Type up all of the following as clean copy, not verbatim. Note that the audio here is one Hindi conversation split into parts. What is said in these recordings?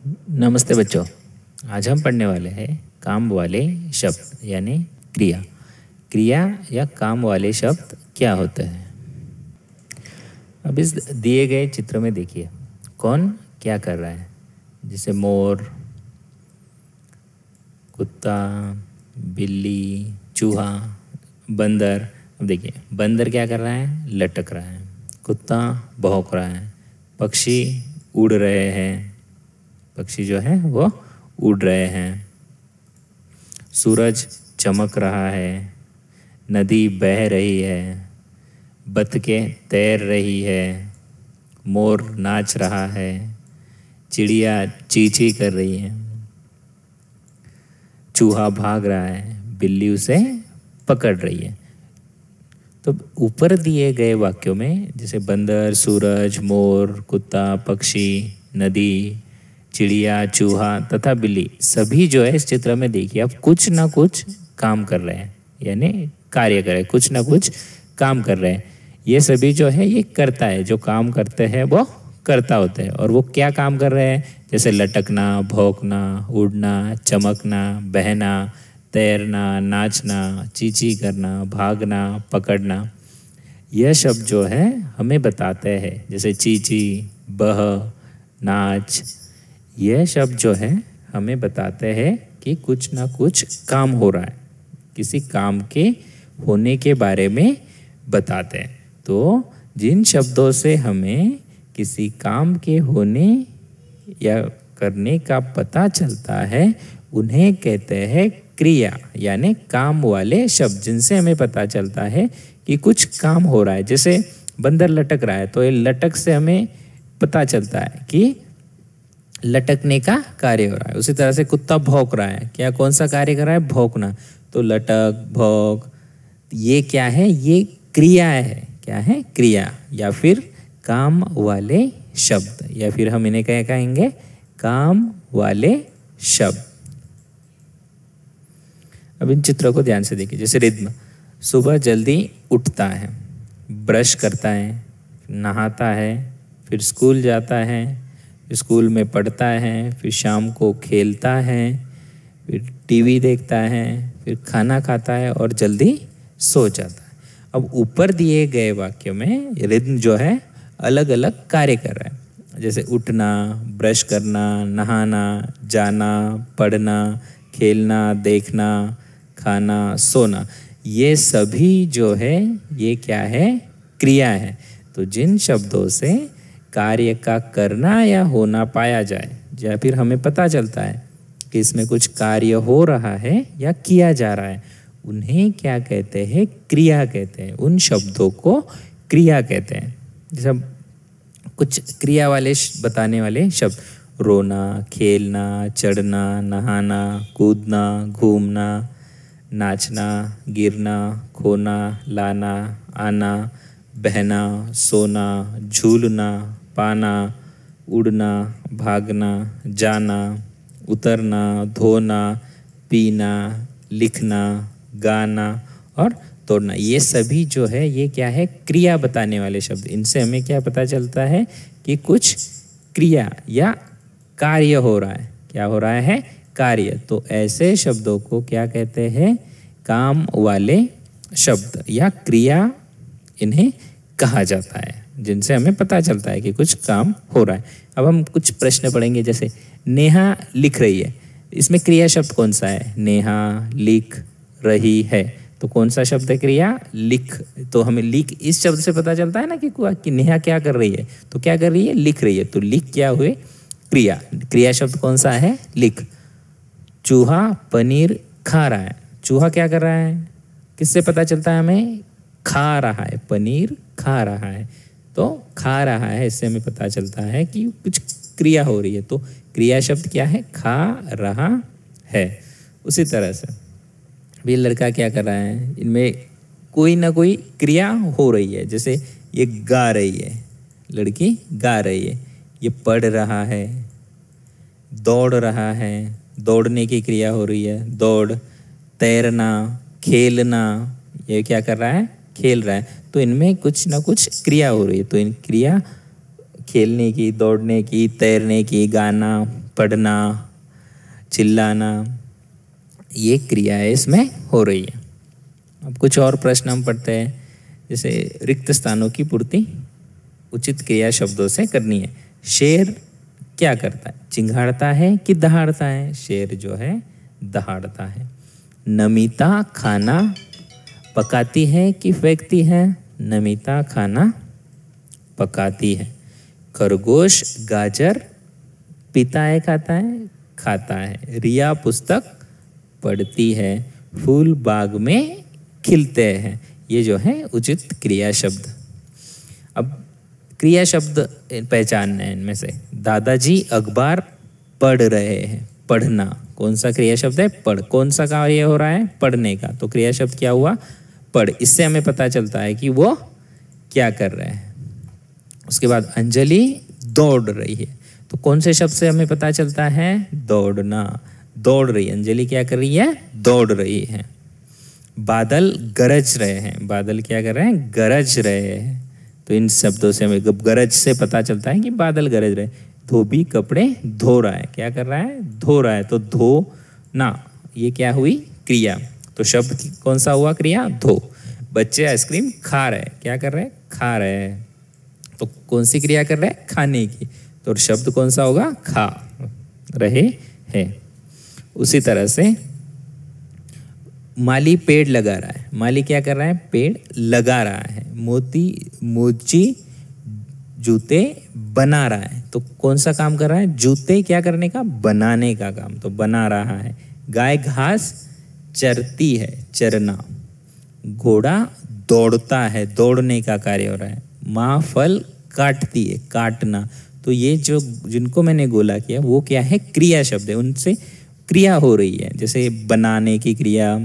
नमस्ते बच्चों। आज हम पढ़ने वाले हैं काम वाले शब्द यानी क्रिया। क्रिया या काम वाले शब्द क्या होते हैं। अब इस दिए गए चित्र में देखिए कौन क्या कर रहा है। जैसे मोर, कुत्ता, बिल्ली, चूहा, बंदर। अब देखिए बंदर क्या कर रहा है, लटक रहा है। कुत्ता भौंक रहा है। पक्षी उड़ रहे हैं। पक्षी जो है वो उड़ रहे हैं। सूरज चमक रहा है। नदी बह रही है। बतखें तैर रही है। मोर नाच रहा है। चिड़िया ची ची कर रही है। चूहा भाग रहा है। बिल्ली उसे पकड़ रही है। तो ऊपर दिए गए वाक्यों में जैसे बंदर, सूरज, मोर, कुत्ता, पक्षी, नदी, चिड़िया, चूहा तथा बिल्ली सभी जो है इस चित्र में देखिए अब कुछ ना कुछ काम कर रहे हैं यानी कार्य कर रहे हैं, कुछ ना कुछ काम कर रहे हैं। ये सभी जो है ये करता है, जो काम करते हैं वो करता होते हैं। और वो क्या काम कर रहे हैं, जैसे लटकना, भौंकना, उड़ना, चमकना, बहना, तैरना, नाचना, चींची करना, भागना, पकड़ना। यह शब्द जो है हमें बताते हैं जैसे चींची, बह, नाच। यह शब्द जो है हमें बताते हैं कि कुछ ना कुछ काम हो रहा है, किसी काम के होने के बारे में बताते हैं। तो जिन शब्दों से हमें किसी काम के होने या करने का पता चलता है उन्हें कहते हैं क्रिया यानी काम वाले शब्द, जिनसे हमें पता चलता है कि कुछ काम हो रहा है। जैसे बंदर लटक रहा है तो ये लटक से हमें पता चलता है कि लटकने का कार्य हो रहा है। उसी तरह से कुत्ता भौंक रहा है, क्या कौन सा कार्य कर रहा है, भौंकना। तो लटक, भौंक, ये क्या है, ये क्रिया है। क्या है, क्रिया या फिर काम वाले शब्द, या फिर हम इन्हें क्या कहेंगे, काम वाले शब्द। अब इन चित्रों को ध्यान से देखिए। जैसे रिद्म, सुबह जल्दी उठता है, ब्रश करता है, नहाता है, फिर स्कूल जाता है, स्कूल में पढ़ता है, फिर शाम को खेलता है, फिर टीवी देखता है, फिर खाना खाता है और जल्दी सो जाता है। अब ऊपर दिए गए वाक्य में रिद्म जो है अलग अलग कार्य कर रहा है। जैसे उठना, ब्रश करना, नहाना, जाना, पढ़ना, खेलना, देखना, खाना, सोना, ये सभी जो है ये क्या है, क्रिया है। तो जिन शब्दों से कार्य का करना या होना पाया जाए या फिर हमें पता चलता है कि इसमें कुछ कार्य हो रहा है या किया जा रहा है, उन्हें क्या कहते हैं, क्रिया कहते हैं। उन शब्दों को क्रिया कहते हैं। जैसे कुछ क्रिया वाले बताने वाले शब्द, रोना, खेलना, चढ़ना, नहाना, कूदना, घूमना, नाचना, गिरना, खोना, लाना, आना, बहना, सोना, झूलना, पाना, उड़ना, भागना, जाना, उतरना, धोना, पीना, लिखना, गाना और तोड़ना। ये सभी जो है ये क्या है, क्रिया बताने वाले शब्द। इनसे हमें क्या पता चलता है कि कुछ क्रिया या कार्य हो रहा है। क्या हो रहा है, कार्य। तो ऐसे शब्दों को क्या कहते हैं, काम वाले शब्द या क्रिया इन्हें कहा जाता है, जिनसे हमें पता चलता है कि कुछ काम हो रहा है। अब हम कुछ प्रश्न पढ़ेंगे। जैसे नेहा लिख रही है, इसमें क्रिया शब्द कौन सा है, नेहा लिख रही है। तो कौन सा शब्द है, क्रिया, लिख। तो हमें लिख इस शब्द से पता चलता है ना कि नेहा क्या कर रही है, तो क्या कर रही है, लिख रही है। तो लिख क्या हुए, क्रिया। क्रिया शब्द कौन सा है, लिख। चूहा पनीर खा रहा है, चूहा क्या कर रहा है, किससे पता चलता है हमें, खा रहा है, पनीर खा रहा है। तो खा रहा है, इससे हमें पता चलता है कि कुछ क्रिया हो रही है। तो क्रिया शब्द क्या है, खा रहा है। उसी तरह से ये लड़का क्या कर रहा है, इनमें कोई ना कोई क्रिया हो रही है। जैसे ये गा रही है, लड़की गा रही है। ये पढ़ रहा है, दौड़ रहा है, दौड़ने की क्रिया हो रही है, दौड़। तैरना, खेलना, ये क्या कर रहा है, खेल रहा है। तो इनमें कुछ ना कुछ क्रिया हो रही है। तो इन क्रिया खेलने की, दौड़ने की, तैरने की, गाना, पढ़ना, चिल्लाना, ये क्रियाएं इसमें हो रही है। अब कुछ और प्रश्न हम पढ़ते हैं, जैसे रिक्त स्थानों की पूर्ति उचित क्रिया शब्दों से करनी है। शेर क्या करता है? चिंघाड़ता है कि दहाड़ता है? शेर जो है दहाड़ता है। नमिता खाना पकाती है कि फेंकती है? नमिता खाना पकाती है। खरगोश गाजर पीता है खाता है? खाता है। रिया पुस्तक पढ़ती है। फूल बाग में खिलते हैं। ये जो है उचित क्रिया शब्द। अब क्रिया शब्द पहचानने हैं इनमें से। दादाजी अखबार पढ़ रहे हैं। पढ़ना कौन सा क्रिया शब्द है? पढ़। कौन सा कार्य हो रहा है? पढ़ने का। तो क्रिया शब्द क्या हुआ? पढ़। इससे हमें पता चलता है कि वो क्या कर रहे हैं। उसके बाद अंजलि दौड़ रही है। तो कौन से शब्द से हमें पता चलता है? दौड़ना। दौड़ रही है। अंजलि क्या कर रही है? दौड़ रही है। बादल गरज रहे हैं। बादल क्या कर रहे हैं? गरज रहे हैं। तो इन शब्दों से हमें गरज से पता चलता है कि बादल गरज रहे। धोबी कपड़े धो रहा है। क्या कर रहा है? धो रहा है। तो धोना ये क्या हुई? क्रिया। तो शब्द कौन सा हुआ? क्रिया धो। बच्चे आइसक्रीम खा रहे हैं। क्या कर रहे हैं? खा रहे हैं। तो कौन सी क्रिया कर रहे हैं? खाने की। तो शब्द कौन सा होगा? खा रहे हैं। उसी तरह से माली पेड़ लगा रहा है। माली क्या कर रहा है? पेड़ लगा रहा है। मोची जूते बना रहा है। तो कौन सा काम कर रहा है? जूते क्या करने का? बनाने का काम। तो बना रहा है। गाय घास चरती है। चरना। घोड़ा दौड़ता है। दौड़ने का कार्य हो रहा है। माँ फल काटती है। काटना। तो ये जो जिनको मैंने गोला किया वो क्या है? क्रिया शब्द है। उनसे क्रिया हो रही है। जैसे बनाने की क्रिया,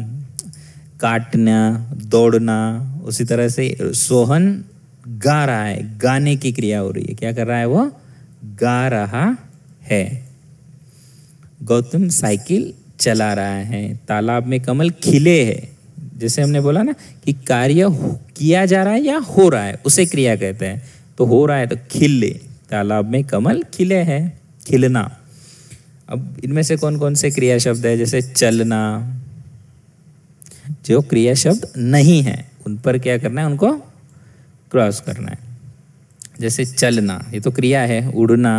काटना, दौड़ना। उसी तरह से सोहन गा रहा है। गाने की क्रिया हो रही है। क्या कर रहा है? वो गा रहा है। गौतम साइकिल चला रहा है। तालाब में कमल खिले है। जैसे हमने बोला ना कि कार्य किया जा रहा है या हो रहा है, उसे क्रिया कहते हैं। तो हो रहा है तो खिले। तालाब में कमल खिले हैं। खिलना। अब इनमें से कौन कौन से क्रिया शब्द है? जैसे चलना। जो क्रिया शब्द नहीं है उन पर क्या करना है? उनको क्रॉस करना है। जैसे चलना ये तो क्रिया है। उड़ना,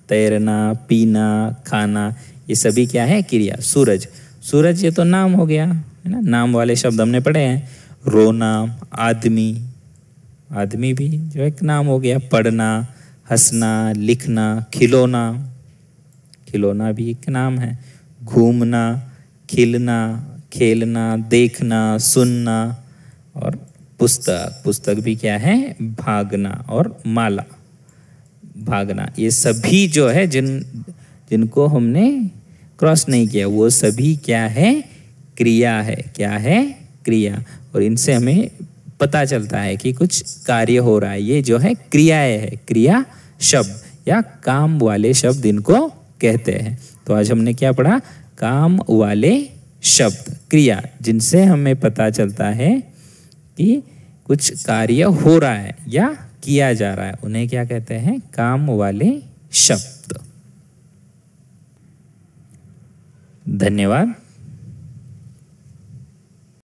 तैरना, पीना, खाना, ये सभी क्या है? क्रिया। सूरज। सूरज ये तो नाम हो गया है ना। नाम वाले शब्द हमने पढ़े हैं। रोना, आदमी। आदमी भी जो एक नाम हो गया। पढ़ना, हंसना, लिखना, खिलौना। खिलौना भी एक नाम है। घूमना, खिलना, खेलना, देखना, सुनना। और पुस्तक। पुस्तक भी क्या है? भागना। और माला, भागना। ये सभी जो है जिनको हमने क्रॉस नहीं किया वो सभी क्या है? क्रिया है। क्या है? क्रिया। और इनसे हमें पता चलता है कि कुछ कार्य हो रहा है। ये जो है क्रियाएं है। क्रिया शब्द या काम वाले शब्द इनको कहते हैं। तो आज हमने क्या पढ़ा? काम वाले शब्द, क्रिया, जिनसे हमें पता चलता है कि कुछ कार्य हो रहा है या किया जा रहा है, उन्हें क्या कहते हैं? काम वाले शब्द। धन्यवाद।